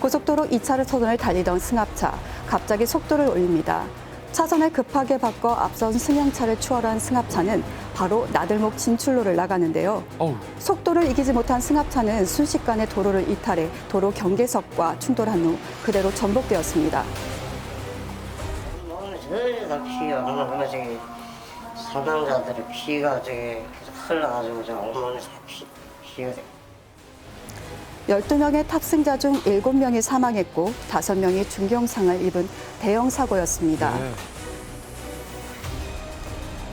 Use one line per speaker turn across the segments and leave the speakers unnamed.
고속도로 2차선을 달리던 승합차, 갑자기 속도를 올립니다. 차선을 급하게 바꿔 앞선 승용차를 추월한 승합차는 바로 나들목 진출로를 나가는데요. 속도를 이기지 못한 승합차는 순식간에 도로를 이탈해 도로 경계석과 충돌한 후 그대로 전복되었습니다.
저기다 피가 그러면 저기 사망자들의 피가 저기 계속 흘러가지고 저 온몸에 피가
12명의 탑승자 중 7명이 사망했고 5명이 중경상을 입은 대형 사고였습니다.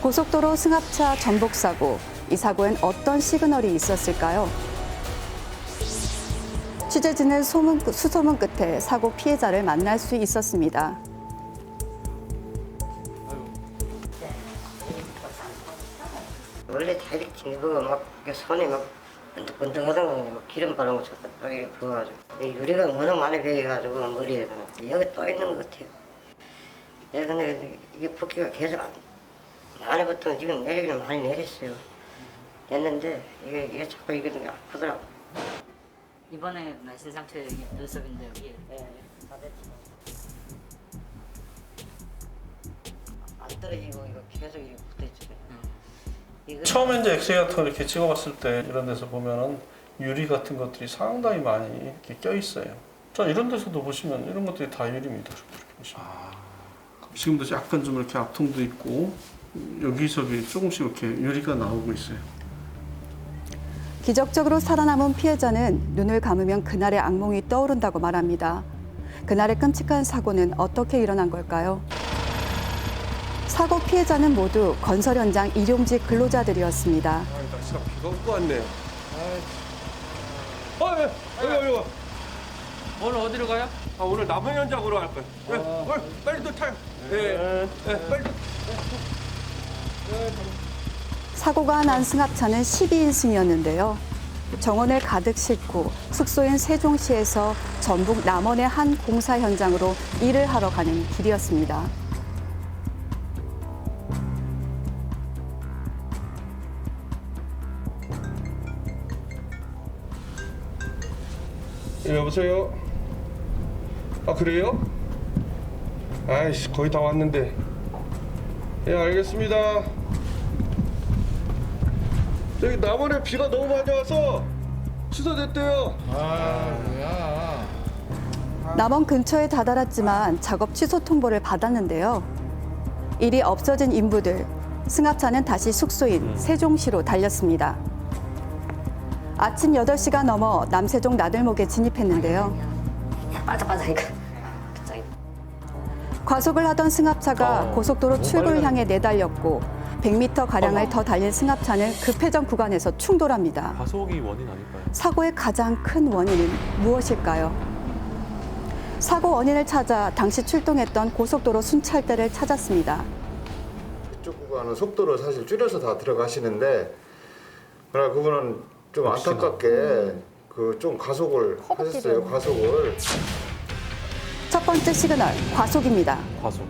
고속도로 승합차 전복 사고, 이 사고엔 어떤 시그널이 있었을까요? 취재진은 수소문 끝에 사고 피해자를 만날 수 있었습니다.
원래 다 이렇게 징그고 막 손이 막 번뜩번뜩하던 거 기름 바른 거 쳤다 이렇게 부어가지고 유리가 워낙 많이 베여가지고 머리에다가 여기 또 있는 것 같아요. 근데 이게 붓기가 계속 안에 붙으면 지금 내리기는 많이 내렸어요. 됐는데 이게 자꾸 이게 아프더라고.
이번에 날씬 상처 여기 눈썹인데 여기.
다 됐죠. 안 떨어지고 이거 계속 이렇게 붙어있죠.
처음에 이제 엑스레이 같은 거 이렇게 찍어봤을 때 이런 데서 보면은 유리 같은 것들이 상당히 많이 이렇게 껴 있어요. 자, 이런 데서도 보시면 이런 것들이 다 유리입니다. 이렇게 보시면. 지금도 약간 좀 이렇게 앞통도 있고 여기저기 조금씩 이렇게 유리가 나오고 있어요.
기적적으로 살아남은 피해자는 눈을 감으면 그날의 악몽이 떠오른다고 말합니다. 그날의 끔찍한 사고는 어떻게 일어난 걸까요? 사고 피해자는 모두 건설 현장 일용직 근로자들이었습니다.
날씨가 비가 오고 왔네. 여기.
오늘 어디로 가요?
오늘 남원 현장으로 갈 거야. 빨리 또 타요. 빨리.
사고가 난 승합차는 12인승이었는데요. 정원을 가득 싣고 숙소인 세종시에서 전북 남원의 한 공사 현장으로 일을 하러 가는 길이었습니다.
여보세요? 그래요? 아이씨, 거의 다 왔는데. 예, 알겠습니다. 저기 남원에 비가 너무 많이 와서 취소됐대요.
남원 근처에 다다랐지만 작업 취소 통보를 받았는데요. 일이 없어진 인부들, 승합차는 다시 숙소인 세종시로 달렸습니다. 아침 8시가 넘어 남세종 나들목에 진입했는데요.
반짝반짝하니까 갑자기.
과속을 하던 승합차가 고속도로 출구를 향해 내달렸고 100m가량을 더 달린 승합차는 급회전 구간에서 충돌합니다.
과속이 원인 아닐까요?
사고의 가장 큰 원인은 무엇일까요? 사고 원인을 찾아 당시 출동했던 고속도로 순찰대를 찾았습니다.
이쪽 구간은 속도를 사실 줄여서 다 들어가시는데 그러나 그분은 좀 안타깝게 좀 가속을 하셨어요. 가속을.
첫 번째 시그널, 과속입니다.
과속.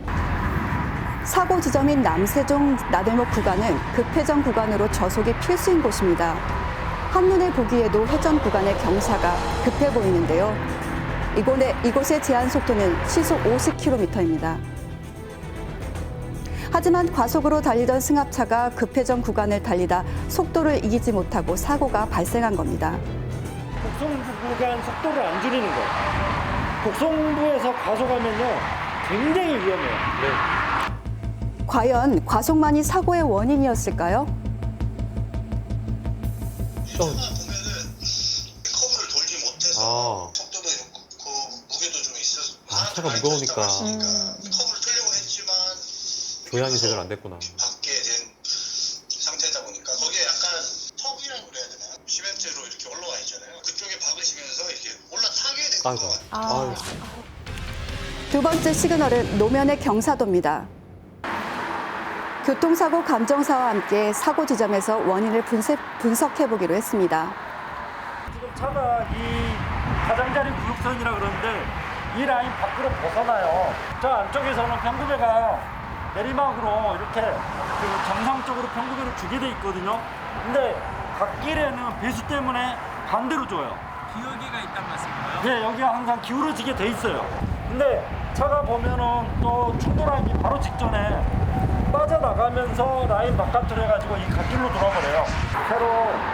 사고 지점인 남세종 나들목 구간은 급회전 구간으로 저속이 필수인 곳입니다. 한눈에 보기에도 회전 구간의 경사가 급해 보이는데요. 이곳의 제한 속도는 시속 50km입니다. 하지만 과속으로 달리던 승합차가 급회전 구간을 달리다 속도를 이기지 못하고 사고가 발생한 겁니다.
곡성부 구간 속도를 안 줄이는 거예요. 곡성부에서 과속하면요 굉장히 위험해요.
과연 과속만이 사고의 원인이었을까요?
보면은 커브를 돌지 못해서 속도도 이렇고 무게도 좀 있어서
차가 무거우니까
커브를 틀려고 했지만
조향이 제대로 안 됐구나.
받게 된 상태다 보니까 거기에 약간 턱이라고 그래야 되나요? 시멘트로 이렇게 올라와 있잖아요. 그쪽에 박으시면서 이렇게 올라타게 된 것 같아요.
두 번째 시그널은 노면의 경사도입니다. 교통사고 감정사와 함께 사고 지점에서 원인을 분석해보기로 했습니다.
지금 차가 이 가장자리 구역선이라 그러는데 이 라인 밖으로 벗어나요. 저 안쪽에서는 평구배가 내리막으로 이렇게 정상적으로 평구배를 주게 돼 있거든요. 근데 갓길에는 배수 때문에 반대로 줘요.
기울기가 있단 말씀인가요?
네, 여기가 항상 기울어지게 돼 있어요. 근데 차가 보면은 또 충돌하기 바로 직전에 빠져나가면서 라인 바깥으로 해가지고 이 갓길로 돌아버려요. 새로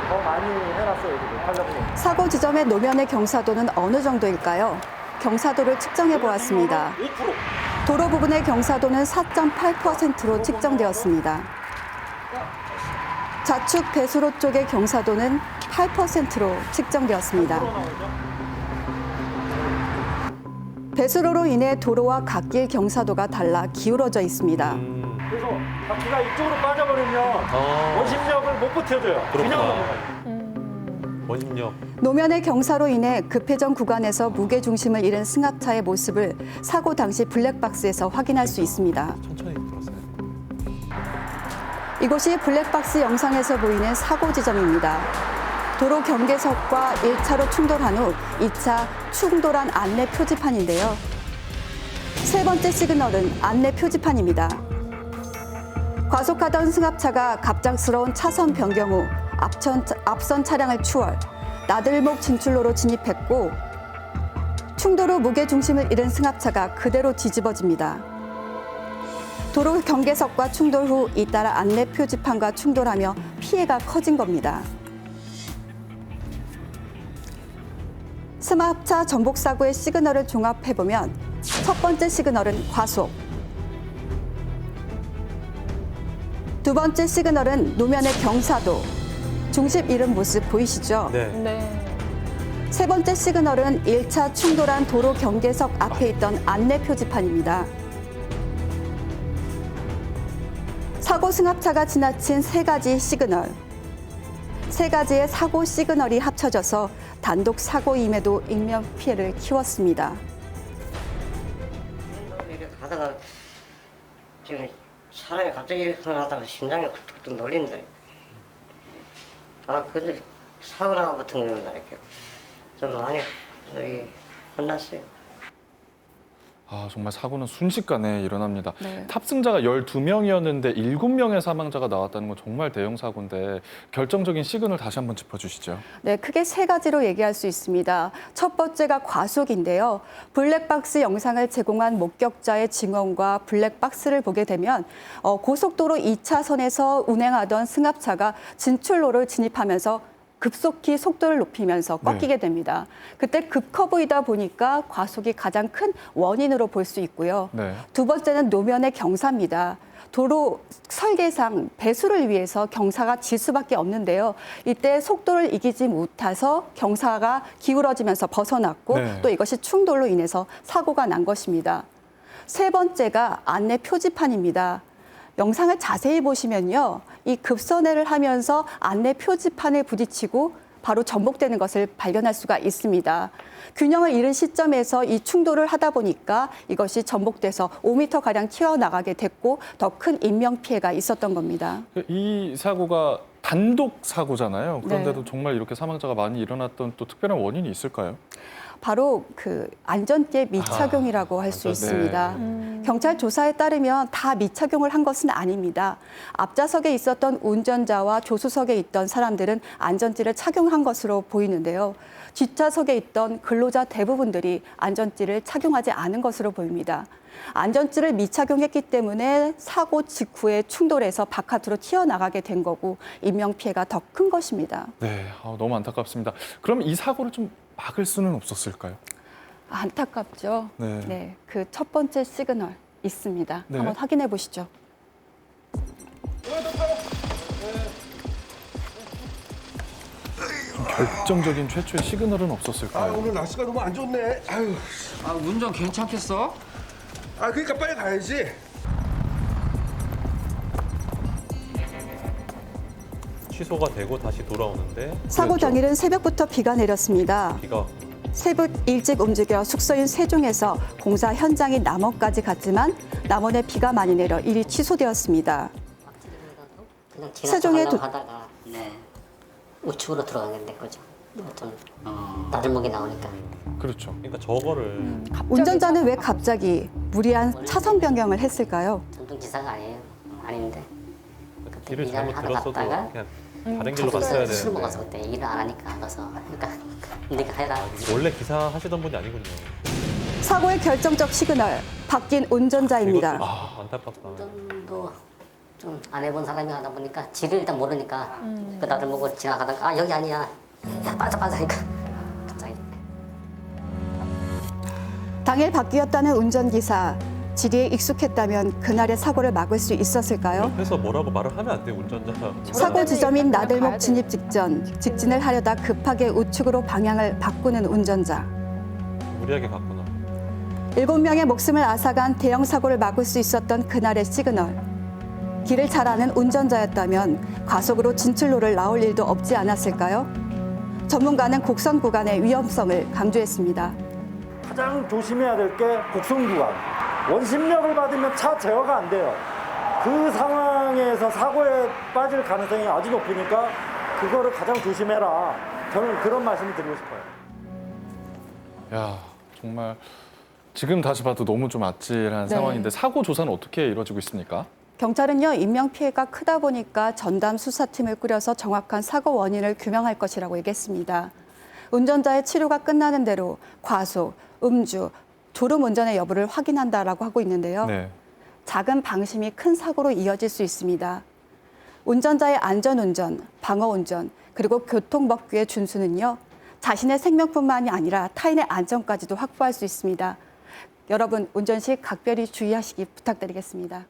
더 많이 해놨어요, 여기 하려고.
사고 지점의 노면의 경사도는 어느 정도일까요? 경사도를 측정해 보았습니다.
5%.
도로 부분의 경사도는 4.8%로 측정되었습니다. 좌측 배수로 쪽의 경사도는 8%로 측정되었습니다. 배수로로 인해 도로와 갓길 경사도가 달라 기울어져 있습니다.
그래서 바퀴가 이쪽으로 빠져버리면 원심력을 못 버텨줘요. 그냥 넘어가요.
원심력.
노면의 경사로 인해 급회전 구간에서 무게 중심을 잃은 승합차의 모습을 사고 당시 블랙박스에서 확인할 수 있습니다.
천천히 들었어요.
이곳이 블랙박스 영상에서 보이는 사고 지점입니다. 도로 경계석과 1차로 충돌한 후 2차 충돌한 안내 표지판인데요. 세 번째 시그널은 안내 표지판입니다. 과속하던 승합차가 갑작스러운 차선 변경 후 앞선 차량을 추월, 나들목 진출로로 진입했고 충돌 후 무게 중심을 잃은 승합차가 그대로 뒤집어집니다. 도로 경계석과 충돌 후 잇따라 안내 표지판과 충돌하며 피해가 커진 겁니다. 승합차 전복 사고의 시그널을 종합해보면 첫 번째 시그널은 과속, 두 번째 시그널은 노면의 경사도, 중심 잃은 모습 보이시죠?
네.
세 번째 시그널은 1차 충돌한 도로 경계석 앞에 있던 안내 표지판입니다. 사고 승합차가 지나친 세 가지 시그널, 세 가지의 사고 시그널이 합쳐져서 단독 사고임에도 인명 피해를 키웠습니다.
이렇게 가다가 지금 사람이 갑자기 이렇게 하다가 심장이 툭툭 놀린다. 아, 근데 사고 나고 같은 경우는 이렇게 좀 많이 여기 혼났어요.
아, 정말 사고는 순식간에 일어납니다.
네.
탑승자가 12명이었는데 7명의 사망자가 나왔다는 건 정말 대형 사고인데 결정적인 시그널 다시 한번 짚어주시죠.
네, 크게 세 가지로 얘기할 수 있습니다. 첫 번째가 과속인데요. 블랙박스 영상을 제공한 목격자의 증언과 블랙박스를 보게 되면 고속도로 2차선에서 운행하던 승합차가 진출로를 진입하면서 급속히 속도를 높이면서 꺾이게 됩니다. 그때 급커브이다 보니까 과속이 가장 큰 원인으로 볼 수 있고요.
네.
두 번째는 노면의 경사입니다. 도로 설계상 배수를 위해서 경사가 질 수밖에 없는데요. 이때 속도를 이기지 못해서 경사가 기울어지면서 벗어났고
네.
또 이것이 충돌로 인해서 사고가 난 것입니다. 세 번째가 안내 표지판입니다. 영상을 자세히 보시면요. 이 급선회를 하면서 안내 표지판에 부딪히고 바로 전복되는 것을 발견할 수가 있습니다. 균형을 잃은 시점에서 이 충돌을 하다 보니까 이것이 전복돼서 5m가량 튀어나가게 됐고 더 큰 인명피해가 있었던 겁니다.
이 사고가 단독 사고잖아요. 그런데도
네.
정말 이렇게 사망자가 많이 일어났던 또 특별한 원인이 있을까요?
바로 그 안전띠 미착용이라고 할 수
네.
있습니다. 경찰 조사에 따르면 다 미착용을 한 것은 아닙니다. 앞좌석에 있었던 운전자와 조수석에 있던 사람들은 안전띠를 착용한 것으로 보이는데요. 뒷좌석에 있던 근로자 대부분들이 안전띠를 착용하지 않은 것으로 보입니다. 안전띠를 미착용했기 때문에 사고 직후에 충돌해서 바깥으로 튀어나가게 된 거고 인명피해가 더 큰 것입니다.
네, 너무 안타깝습니다. 그럼 이 사고를 좀 막을 수는 없었을까요?
안타깝죠.
네.
네, 그 첫 번째 시그널 있습니다.
네.
한번 확인해 보시죠.
결정적인 최초의 시그널은 없었을까요?
오늘 날씨가 너무 안 좋네. 아유.
아, 운전 괜찮겠어?
아, 그러니까 빨리 가야지.
취소가 되고 다시 돌아오는데
사고 당일은 새벽부터 비가 내렸습니다.
비가
새벽 일찍 움직여 숙소인 세종에서 공사 현장인 남원까지 갔지만 남원에 비가 많이 내려 일이 취소되었습니다.
그냥
세종에
지나가려고 하다가
네.
우측으로 들어가게 된 거죠. 좀 나들목이 나오니까.
그렇죠.
그러니까 저거를
운전자는 왜 갑자기 무리한 차선 변경을 했을까요?
전동기사가 아니에요. 아닌데. 그때
길을
미장을
잘못
하다
들었어도
갔다가
그냥 다른 길로 갔어야
술
되는데.
먹어서 그때 일을 안 하니까 가서 그러니까 네가 해라.
원래 기사 하시던 분이 아니군요.
사고의 결정적 시그널, 바뀐 운전자입니다.
아, 안타깝다.
운전도 좀 안 해본 사람이 하다 보니까 지를 일단 모르니까 그 나들 보고 지나가다가 아 여기 아니야. 야 빠져 하니까 갑자기.
당일 바뀌었다는 운전기사. 지리에 익숙했다면 그날의 사고를 막을 수 있었을까요?
옆에서 뭐라고 말을 하면 안 돼, 운전자.
사고 지점인 나들목 진입 직전 직진을 하려다 급하게 우측으로 방향을 바꾸는 운전자.
무리하게 갔구나.
7명의 목숨을 앗아간 대형 사고를 막을 수 있었던 그날의 시그널. 길을 잘 아는 운전자였다면 과속으로 진출로를 나올 일도 없지 않았을까요? 전문가는 곡선 구간의 위험성을 강조했습니다.
가장 조심해야 될 게 곡선 구간. 원심력을 받으면 차 제어가 안 돼요. 그 상황에서 사고에 빠질 가능성이 아주 높으니까 그거를 가장 조심해라. 저는 그런 말씀을 드리고 싶어요.
야, 정말 지금 다시 봐도 너무 좀 아찔한 상황인데 사고 조사는 어떻게 이루어지고 있습니까?
경찰은요, 인명피해가 크다 보니까 전담 수사팀을 꾸려서 정확한 사고 원인을 규명할 것이라고 얘기했습니다. 운전자의 치료가 끝나는 대로 과속, 음주, 졸음 운전의 여부를 확인한다라고 하고 있는데요.
네.
작은 방심이 큰 사고로 이어질 수 있습니다. 운전자의 안전운전, 방어운전, 그리고 교통법규의 준수는요, 자신의 생명뿐만이 아니라 타인의 안전까지도 확보할 수 있습니다. 여러분, 운전 시 각별히 주의하시기 부탁드리겠습니다.